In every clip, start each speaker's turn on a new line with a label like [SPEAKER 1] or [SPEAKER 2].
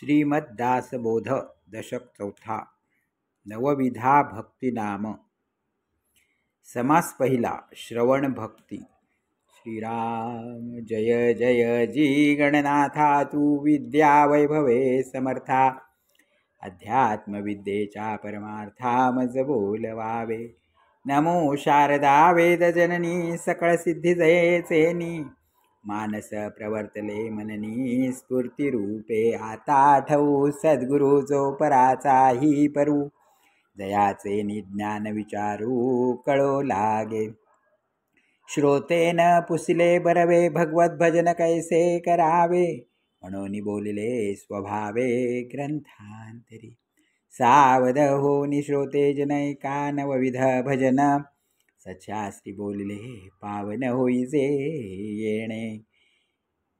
[SPEAKER 1] श्रीमद्दासबोध दशक चौथा नवविधा भक्तिनाम समास पहिला श्रवण भक्ती। श्रीराम जय जय जी गणनाथा तू विद्या वैभवे समर्था अध्यात्म विद्येच्या परमार्था मज बोलवावे। नमो शारदा वेद जननी सकळ सिद्धी जयेचेनी मानस प्रवर्तले मननी स्फूर्ती रूपे आता आठवू सद्गुरु जो पराचाही परू दयाचे निज्ञान विचारू कळो लागे। श्रोतेन पुसिले बरवे भगवत भजन कैसे करावे म्हणून बोलिले स्वभावे ग्रंथांतरी सावध होनी श्रोते जनैका नवविध भजन सच्छास्त्री बोलिले पावन होईजे येणे।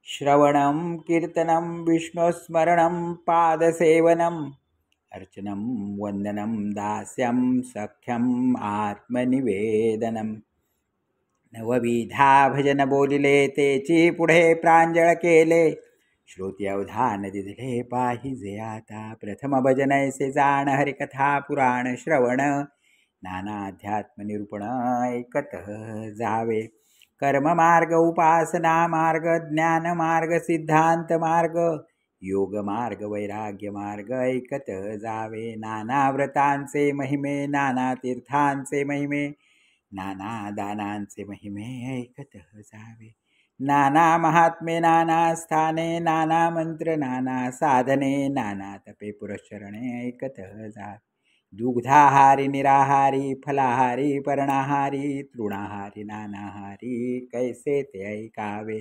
[SPEAKER 1] श्रवणं कीर्तनं विष्णुस्मरणं पादसेवनम् अर्चनं वंदनं दास्यं सख्यम् आत्मनिवेदनम्। नवविधा भजन बोलिले तेची पुढे प्रांजळ केले श्रोती अवधान दिले पाहिजे आता। प्रथम भजन ऐसे जाण हरिकथा पुराण श्रवण नाना अध्यात्म निरूपण ऐकत जावे। कर्म मार्ग उपासना मार्ग ज्ञान मार्ग सिद्धांत मार्ग योग मार्ग वैराग्य मार्ग ऐकत जावे। नाना व्रतांचे महिमे नाना तीर्थांचे महिमे नाना दानांचे महिमे ऐकत जावे। नाना महात्मे नाना स्थाने नाना मंत्र नाना साधने नाना तपे पुरश्चरणे ऐकत जावे। दुग्धाहारी निराहारी फलाहारी पर्णाहारी तृणाहारी नानाहारी कैसे ते ऐकावे।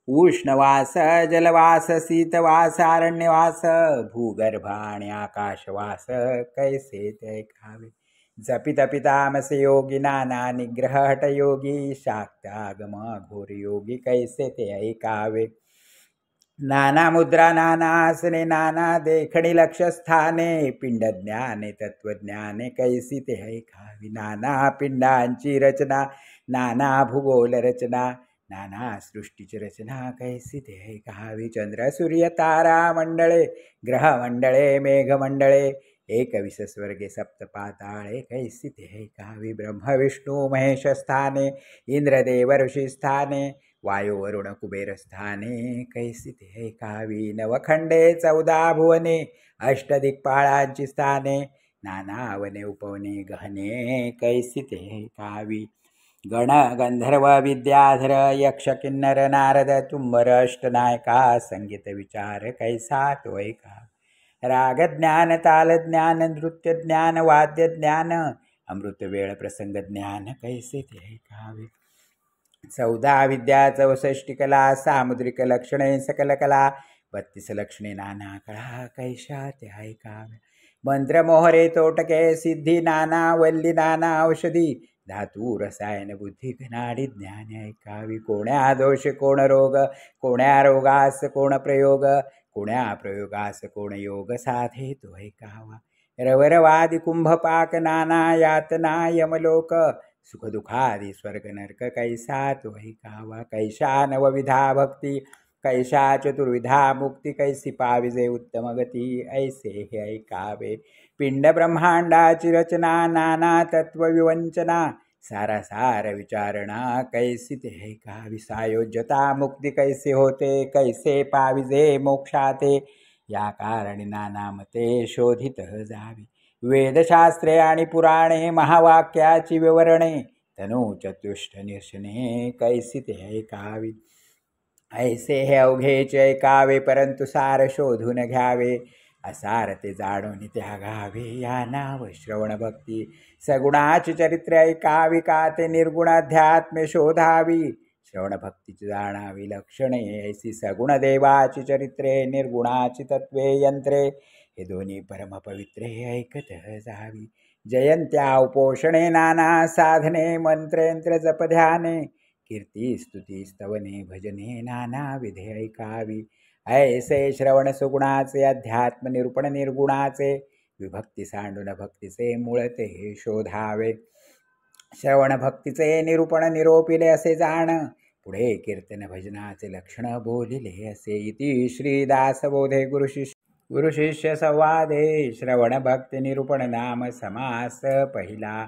[SPEAKER 1] उष्णवास जलवास शीतवास अरण्यवास भूगर्भ आणि आकाशवास कैसे ते ऐकावे। जपितपितामसे योगी नाना निग्रह हटयोगी शाक्तागम घोर योगी कैसे ते ऐकावे। नाना मुद्रा नाना आसने नाना देखणी लक्षस्थाने पिंड ज्ञाने तत्वज्ञाने कैसी ते ऐकावी। नाना पिंडांची रचना नाना भूगोल रचना नाना सृष्टीची रचना कैसी ते ऐकावी। चंद्र सूर्य तारा मंडळे ग्रह मंडळे मेघमंडळे एकविस स्वर्गे सप्त पाताळे कैसी ते ऐकावी। ब्रह्म विष्णू महेश स्थाने इंद्रदेव ऋषी स्थाने वायु वरुण कुबेर स्थाने कैसी ते ऐकावी। नवखंडे 14 भुवने अष्टदिक्पाळांची स्थाने नाना वने उपवने गहने कैसी ते ऐकावी। गण गंधर्व विद्याधर यक्ष किन्नर नारद तुम्बर अष्टनायका संगीत विचार कैसा तो ऐकावा। राग ज्ञान ताल ज्ञान नृत्य ज्ञान वाद्य ज्ञान अमृत वेळ प्रसंग ज्ञान कैसे ते ऐकावे। 14 विद्या 64 कला सामुद्रिक लक्षणे सकल कला 32 लक्षणे नाना कळा कैशा ते ऐकावे। मंत्र मोहरे तोटके सिद्धी नाना वल्ली नाना औषधी धातू रसायन बुद्धी घनाडी ज्ञान ऐकावी। कोण्या दोष कोण रोग कोण्या रोगास कोण प्रयोग कोण्या प्रयोगास कोण योग साधे तो ऐकावा। रवरवादी कुंभपाक नाना यातना यमलोक सुख दुखादी स्वर्ग नरक कैसा तो ऐकावा। कैशा नवविधा भक्ती कैशा चतुर्विधा मुक्ती कैसी पाविजे उत्तम गती ऐसे हे ऐकावे। पिंड ब्रह्मांडाची रचना नाना तत्व विवंचना सारासार विचारणा कैसी ते ऐकावी। सायोज्यता मुक्ती कैसे होते कैसे पाविजे मोक्षाते या कारणी नाना मते शोधित जावी। वेदशास्त्रे आणि पुराणे महावाक्याची विवरणे तनु चतुष्ट निरशने कैसी ते ऐकावी। ऐसे हे अवघेचे ऐकावे परंतु सार शोधून घ्यावे असार ते जाणून त्यागावे। या नाव श्रवण भक्ती सगुणाची चरित्र ऐकावी का ते निर्गुण अध्यात्मे शोधावी। श्रवण भक्तीची जाणावी लक्षणे ऐसी सगुण देवाची चरित्रे निर्गुणाची तत्वे यंत्रे हे दोन्ही परम पवित्रे ऐकत जावी। जयंत्या उपोषणे नाना साधने मंत्रयंत्र जपध्याने कीर्ती स्तुती स्तवने भजने नाना विधे ऐकावी। ऐसे श्रवण सुगुणाचे अध्यात्म निरूपण निर्गुणाचे विभक्ती सांडून भक्तीचे मूळ ते शोधावे। श्रवण भक्तीचे निरूपण निरोपिले असे जाण पुढे कीर्तन भजनाचे लक्षण बोलिले असे। इति श्री दासबोधे गुरुशिष्य गुरुशिष्य संवादे श्रवण भक्ती निरूपण नाम समास पहिला.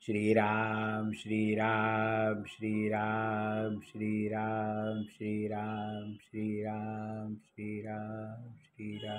[SPEAKER 1] श्रीराम श्रीराम श्रीराम श्रीराम श्रीराम श्रीराम श्रीराम श्रीराम.